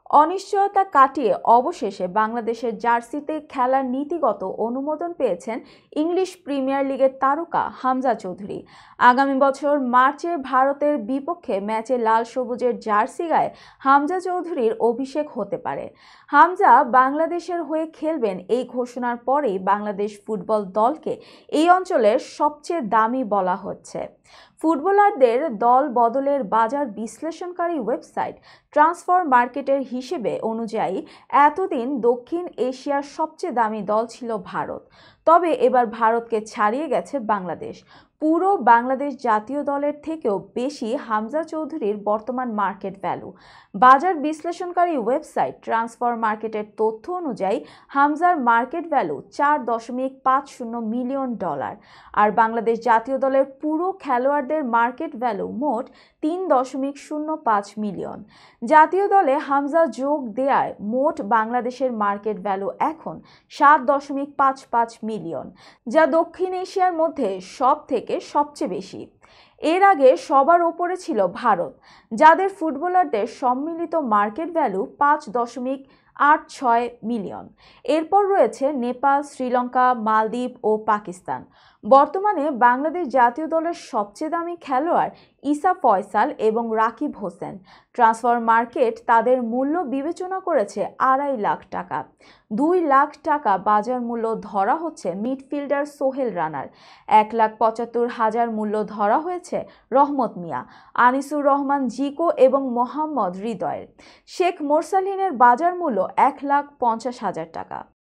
অনিশ্চয়তা কাটিয়ে অবশেষে বাংলাদেশের জার্সিতে খেলার নীতিগত অনুমোদন পেয়েছেন ইংলিশ প্রিমিয়ার লিগের তারকা হামজা চৌধুরী। আগামী বছর মার্চে ভারতের বিপক্ষে ম্যাচে লাল সবুজের জার্সি গায়ে হামজা চৌধুরীর অভিষেক হতে পারে। হামজা বাংলাদেশের হয়ে খেলবেন এই ঘোষণার পরেই বাংলাদেশ ফুটবল দলকে এই অঞ্চলের সবচেয়ে দামি বলা হচ্ছে। ফুটবলারদের দল বদলের বাজার বিশ্লেষণকারী ওয়েবসাইট ট্রান্সফার মার্কেটের হিসেবে অনুযায়ী এতদিন দক্ষিণ এশিয়ার সবচেয়ে দামি দল ছিল ভারত। তবে এবার ভারতকে ছাড়িয়ে গেছে বাংলাদেশ। পুরো বাংলাদেশ জাতীয় দলের থেকেও বেশি হামজা চৌধুরীর বর্তমান মার্কেট ভ্যালু। বাজার বিশ্লেষণকারী ওয়েবসাইট ট্রান্সফার মার্কেটের তথ্য অনুযায়ী হামজার মার্কেট ভ্যালু $4.50 মিলিয়ন, আর বাংলাদেশ জাতীয় দলের পুরো খেলোয়াড়দের মার্কেট ভ্যালু মোট $3.05 মিলিয়ন। জাতীয় দলে হামজা যোগ দেয়ায় মোট বাংলাদেশের মার্কেট ভ্যালু এখন $7.55 মিলিয়ন, যা দক্ষিণ এশিয়ার মধ্যে সবচেয়ে বেশি। এর আগে সবার ওপরে ছিল ভারত, যাদের ফুটবলারদের সম্মিলিত মার্কেট ভ্যালু $5.86 মিলিয়ন। এরপর রয়েছে নেপাল, শ্রীলঙ্কা, মালদ্বীপ ও পাকিস্তান। বর্তমানে বাংলাদেশ জাতীয় দলের সবচেয়ে দামি খেলোয়াড় ইসা ফয়সাল এবং রাকিব হোসেন। ট্রান্সফার মার্কেট তাদের মূল্য বিবেচনা করেছে $2.5 লাখ। $2 লাখ বাজার মূল্য ধরা হচ্ছে মিডফিল্ডার সোহেল রানার। $1,75,000 মূল্য ধরা হয়েছে রহমত মিয়া, আনিসুর রহমান জিকো এবং মোহাম্মদ হৃদয়ের। শেখ মোরসালিনের বাজার মূল্য $1,50,000।